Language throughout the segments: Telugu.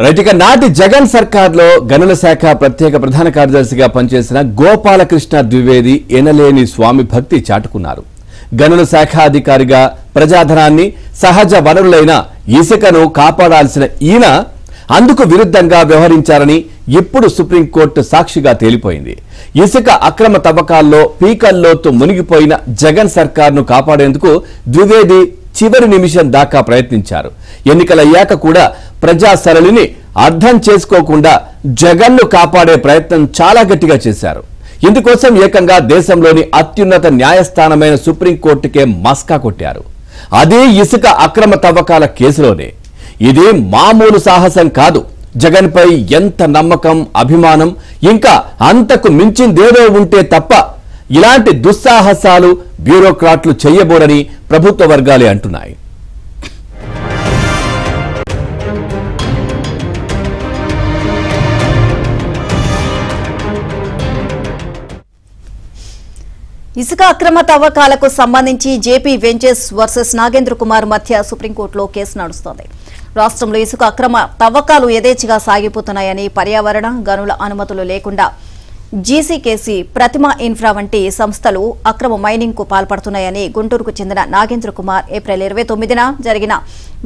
రైట్ ఇక నాటి జగన్ సర్కార్లో గనుల శాఖ ప్రత్యేక ప్రధాన కార్యదర్శిగా పనిచేసిన గోపాలకృష్ణ ద్వివేది ఎనలేని స్వామి భక్తి చాటుకున్నారు. గనుల శాఖ అధికారిగా ప్రజాధనాన్ని సహజ వనరులైన ఇసుకను కాపాడాల్సిన ఈయన అందుకు విరుద్ధంగా వ్యవహరించారని ఇప్పుడు సుప్రీంకోర్టు సాక్షిగా తేలిపోయింది. ఇసుక అక్రమ తవ్వకాల్లో పీకల్లోతు మునిగిపోయిన జగన్ సర్కార్ను కాపాడేందుకు ద్వివేది చివరి నిమిషం దాకా ప్రయత్నించారు. ఎన్నికలయ్యాక కూడా ప్రజా సరళిని అర్థం చేసుకోకుండా జగన్ను కాపాడే ప్రయత్నం చాలా గట్టిగా చేశారు. ఇందుకోసం ఏకంగా దేశంలోని అత్యున్నత న్యాయస్థానమైన సుప్రీంకోర్టుకే మస్కా కొట్టారు. అదే ఇసుక అక్రమ తవ్వకాల కేసులోనే. ఇది మామూలు సాహసం కాదు. జగన్ పై ఎంత నమ్మకం, అభిమానం, ఇంకా అంతకు మించిందేదో ఉంటే తప్ప ఇలాంటి దుస్సాహసాలు బ్యూరోక్రాట్లు చెయ్యబోరని ప్రభుత్వ వర్గాలే అంటున్నాయి. ఇసుక అక్రమ తవ్వకాలకు సంబంధించి JP ventures versus Nagendra Kumar మధ్య సుప్రీంకోర్టులో కేసు నడుస్తోంది. రాష్ట్రంలో ఇసుక అక్రమ తవ్వకాలు యథేచ్ఛగా సాగిపోతున్నాయని, పర్యావరణ గనుల అనుమతులు లేకుండా జీసీకేసీ, ప్రతిమ ఇన్ఫ్రా వంటి సంస్థలు అక్రమ మైనింగ్ కు పాల్పడుతున్నాయని గుంటూరుకు చెందిన నాగేంద్ర కుమార్ ఏప్రిల్ 29న జరిగిన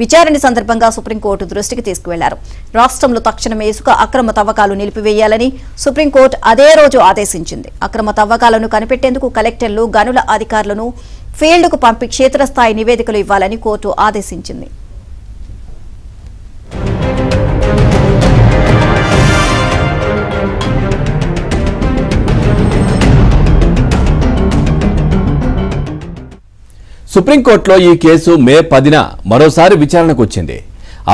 విచారణ సందర్భంగా సుప్రీంకోర్టు దృష్టికి తీసుకువెళ్లారు. రాష్ట్రంలో తక్షణమే ఇసుక అక్రమ తవ్వకాలు నిలిపివేయాలని సుప్రీంకోర్టు అదే రోజు ఆదేశించింది. అక్రమ తవ్వకాలను కనిపెట్టేందుకు కలెక్టర్లు, గనుల అధికారులను ఫీల్డ్కు పంపి క్షేత్రస్థాయి నివేదికలు ఇవ్వాలని కోర్టు ఆదేశించింది. సుప్రీంకోర్టులో ఈ కేసు మే 10న మరోసారి విచారణకు వచ్చింది.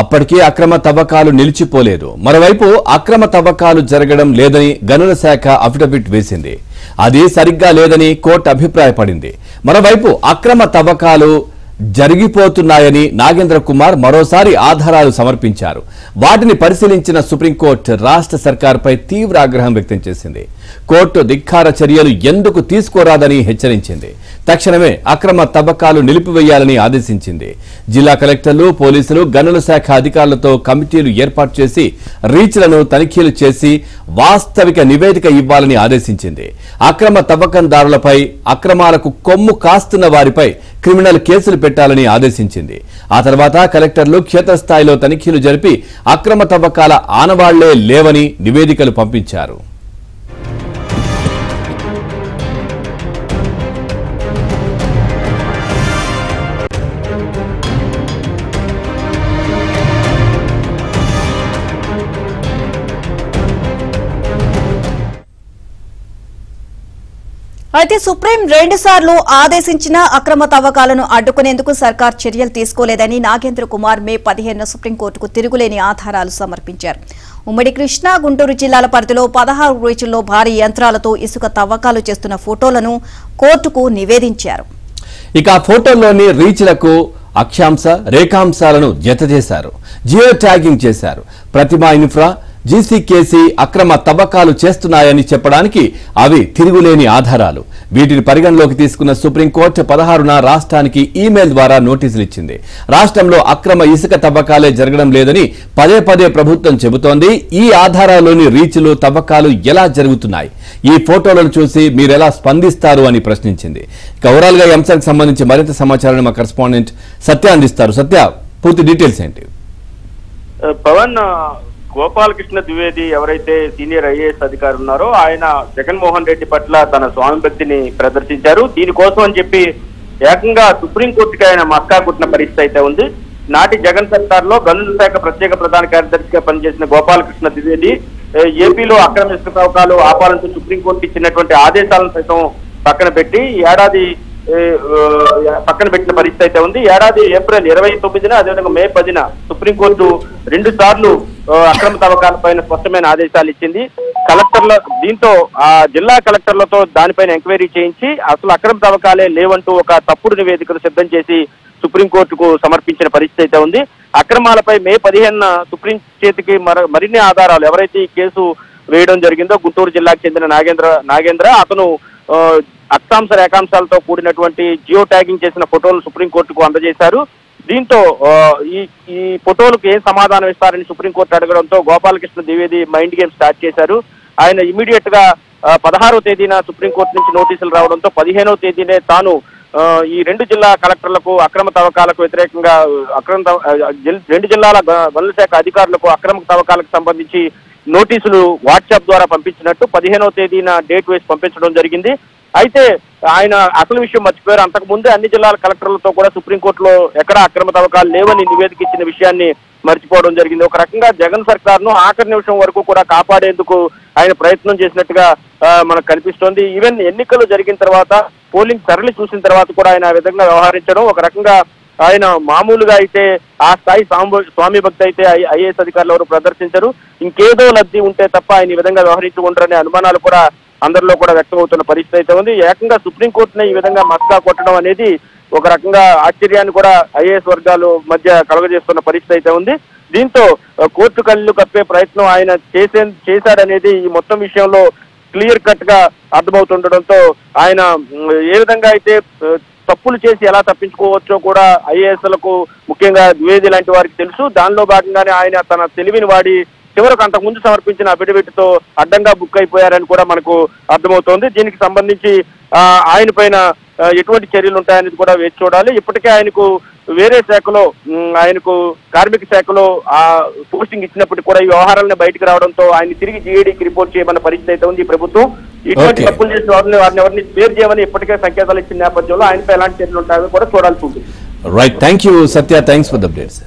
అప్పటికీ అక్రమ తవ్వకాలు నిలిచిపోలేదు. మరోవైపు అక్రమ తవ్వకాలు జరగడం లేదని గనుల శాఖ అఫిడవిట్ వేసింది. అది సరిగ్గా లేదని కోర్టు అభిప్రాయపడింది. మరోవైపు అక్రమ తవ్వకాలు జరిగిపోతున్నాయని నాగేంద్ర కుమార్ మరోసారి ఆధారాలు సమర్పించారు. వాటిని పరిశీలించిన సుప్రీంకోర్టు రాష్ట్ర సర్కార్పై తీవ్ర ఆగ్రహం వ్యక్తం చేసింది. కోర్టు ధిక్కార చర్యలు ఎందుకు తీసుకోరాదని హెచ్చరించింది. తక్షణమే అక్రమ తవ్వకాలు నిలిపివేయాలని ఆదేశించింది. జిల్లా కలెక్టర్లు, పోలీసులు, గనుల శాఖ అధికారులతో కమిటీలు ఏర్పాటు చేసి రీచ్లను తనిఖీలు చేసి వాస్తవిక నివేదిక ఇవ్వాలని ఆదేశించింది. అక్రమ తవ్వకందారులపై, అక్రమాలకు కొమ్ము కాస్తున్న వారిపై క్రిమినల్ కేసులు పెట్టాలని ఆదేశించింది. ఆ తర్వాత కలెక్టర్లు క్షేత్రస్థాయిలో తనిఖీలు జరిపి అక్రమ తవ్వకాల ఆనవాళ్లే లేవని నివేదికలు పంపించారు. అయితే సుప్రీం 2 సార్లు ఆదేశించిన అక్రమ తవ్వకాలను అడ్డుకునేందుకు సర్కార్ చర్యలు తీసుకోలేదని నాగేంద్ర కుమార్ మే 15న సుప్రీంకోర్టుకు తిరుగులేని ఆధారాలు సమర్పించారు. ఉమ్మడి కృష్ణా, గుంటూరు జిల్లాల పరిధిలో 16 రీచుల్లో భారీ యంత్రాలతో ఇసుక తవ్వకాలు చేస్తున్న ఫోటోలను కోర్టుకు నివేదించారు. ఇక ఫోటోల్లోని రీచ్లకు అక్షాంశ, రేఖాంశాలను జతచేశారు. జియో ట్యాగింగ్ చేశారు. ప్రతిమ ఇన్ఫ్రా, జీసీకేసీ అక్రమ తవ్వకాలు చేస్తున్నాయని చెప్పడానికి అవి తిరుగులేని ఆధారాలు. వీటిని పరిగణలోకి తీసుకున్న సుప్రీంకోర్టు 16న రాష్ట్రానికి ఈమెయిల్ ద్వారా నోటీసులు ఇచ్చింది. రాష్ట్రంలో అక్రమ ఇసుక తవ్వకాలే జరగడం లేదని పదే పదే ప్రభుత్వం చెబుతోంది. ఈ ఆధారాల్లోని రీచ్లు, తవ్వకాలు ఎలా జరుగుతున్నాయి, ఈ ఫోటోలను చూసి మీరెలా స్పందిస్తారు అని ప్రశ్నించింది. ఇక ఓవరాల్ గా ఈ అంశానికి సంబంధించి మరింత సమాచారాన్ని మా కరెస్పాండెంట్ సత్య అందిస్తారు. సత్య, పూర్తి డీటెయిల్స్ ఏంటి? పవన్, గోపాలకృష్ణ ద్వివేది ఎవరైతే సీనియర్ ఐఏఎస్ అధికారి ఉన్నారో ఆయన జగన్మోహన్ రెడ్డి పట్ల తన స్వామి భక్తిని ప్రదర్శించారు. దీనికోసం అని చెప్పి ఏకంగా సుప్రీంకోర్టుకి ఆయన మస్కా కుట్టిన పరిస్థితి అయితే ఉంది. నాటి జగన్ సర్కార్లో గనుల శాఖ ప్రత్యేక ప్రధాన కార్యదర్శిగా పనిచేసిన గోపాలకృష్ణ ద్వివేది ఏపీలో అక్రమ ఇసుక తవ్వకాలు ఆపాలంటూ సుప్రీంకోర్టు ఇచ్చినటువంటి ఆదేశాలను సైతం పక్కన పెట్టిన పరిస్థితి అయితే ఉంది. ఏడాది ఏప్రిల్ 29న, అదేవిధంగా మే 10న సుప్రీంకోర్టు 2 సార్లు అక్రమ తవ్వకాలపైన స్పష్టమైన ఆదేశాలు ఇచ్చింది. దీంతో ఆ జిల్లా కలెక్టర్లతో దానిపైన ఎంక్వైరీ చేయించి అసలు అక్రమ తవ్వకాలే లేవంటూ ఒక తప్పుడు నివేదికను సిద్ధం చేసి సుప్రీంకోర్టుకు సమర్పించిన పరిస్థితి అయితే ఉంది. అక్రమాలపై మే 15న సుప్రీం చేతికి మరిన్ని ఆధారాలు, ఎవరైతే ఈ కేసు వేయడం జరిగిందో గుంటూరు జిల్లాకు చెందిన నాగేంద్ర అతను అక్షాంశ రేఖాంశాలతో కూడినటువంటి జియో ట్యాగింగ్ చేసిన ఫోటోలు సుప్రీంకోర్టుకు అందజేశారు. దీంతో ఈ ఫోటోలకు ఏం సమాధానం ఇస్తారని సుప్రీంకోర్టు అడగడంతో Gopalakrishna Dwivedi mind game start చేశారు. ఆయన ఇమీడియట్ గా 16వ తేదీన సుప్రీంకోర్టు నుంచి నోటీసులు రావడంతో 15వ తేదీనే తాను ఈ 2 జిల్లా కలెక్టర్లకు అక్రమ తవ్వకాలకు వ్యతిరేకంగా రెండు జిల్లాల గనుల శాఖ అధికారులకు అక్రమ తవ్వకాలకు సంబంధించి నోటీసులు వాట్సాప్ ద్వారా పంపించినట్టు 15వ తేదీన డేట్ వేసి పంపించడం జరిగింది. అయితే ఆయన అసలు విషయం మర్చిపోయారు. అంతకు ముందే అన్ని జిల్లాల కలెక్టర్లతో కూడా సుప్రీంకోర్టులో ఎక్కడా అక్రమ తవ్వకాలు లేవని నివేదిక ఇచ్చిన విషయాన్ని మర్చిపోవడం జరిగింది. ఒక రకంగా జగన్ సర్కార్ను ఆఖరి నిమిషం వరకు కూడా కాపాడేందుకు ఆయన ప్రయత్నం చేసినట్టుగా మనకు కనిపిస్తోంది. ఈవెన్ ఎన్నికలు జరిగిన తర్వాత పోలింగ్ సరళి చూసిన తర్వాత కూడా ఆయన ఆ విధంగా వ్యవహరించడం, ఒక రకంగా ఆయన మామూలుగా అయితే ఆ స్థాయి స్వామి భక్తి అయితే ఐఏఎస్ అధికారులు ఎవరు ప్రదర్శించరు. ఇంకేదో లబ్ధి ఉంటే తప్ప ఆయన ఈ విధంగా వ్యవహరించి ఉండరనే అనుమానాలు కూడా అందరిలో కూడా వ్యక్తం అవుతున్న పరిస్థితి అయితే ఉంది. ఏకంగా సుప్రీంకోర్టునే ఈ విధంగా మస్కా కొట్టడం అనేది ఒక రకంగా ఆశ్చర్యాన్ని కూడా ఐఏఎస్ వర్గాలు మధ్య కలుగజేస్తున్న పరిస్థితి అయితే ఉంది. దీంతో కోర్టు కళ్ళు కప్పే ప్రయత్నం ఆయన చేశాడనేది ఈ మొత్తం విషయంలో క్లియర్ కట్ గా అర్థమవుతుండడంతో ఆయన ఏ విధంగా అయితే తప్పులు చేసి ఎలా తప్పించుకోవచ్చో కూడా ఐఏఎస్లకు ముఖ్యంగా ద్వివేది లాంటి వారికి తెలుసు. దానిలో భాగంగానే ఆయన తన తెలివిని వాడి చివరకు అంతకుముందు సమర్పించిన అఫిడవిట్ తో అడ్డంగా బుక్ అయిపోయారని కూడా మనకు అర్థమవుతోంది. దీనికి సంబంధించి ఆయన పైన ఎటువంటి చర్యలు ఉంటాయనేది కూడా వేచి చూడాలి. ఇప్పటికే ఆయనకు వేరే శాఖలో ఆయనకు కార్మిక శాఖలో ఆ పోస్టింగ్ ఇచ్చినప్పటికీ కూడా ఈ వ్యవహారాలను బయటకు రావడంతో ఆయన తిరిగి జీఏడీకి రిపోర్ట్ చేయమన్న పరిస్థితి అయితే ఉంది. ఈ ప్రభుత్వం ఇటువంటి తప్పులు చేసిన వారిని ఎవరిని పేరు చేయమని ఇప్పటికే సంకేతాలు ఇచ్చిన నేపథ్యంలో ఆయనపై ఎలాంటి చర్యలు ఉంటాయని కూడా చూడాల్సి ఉంటుంది. Right, thank you Satya, thanks for the updates.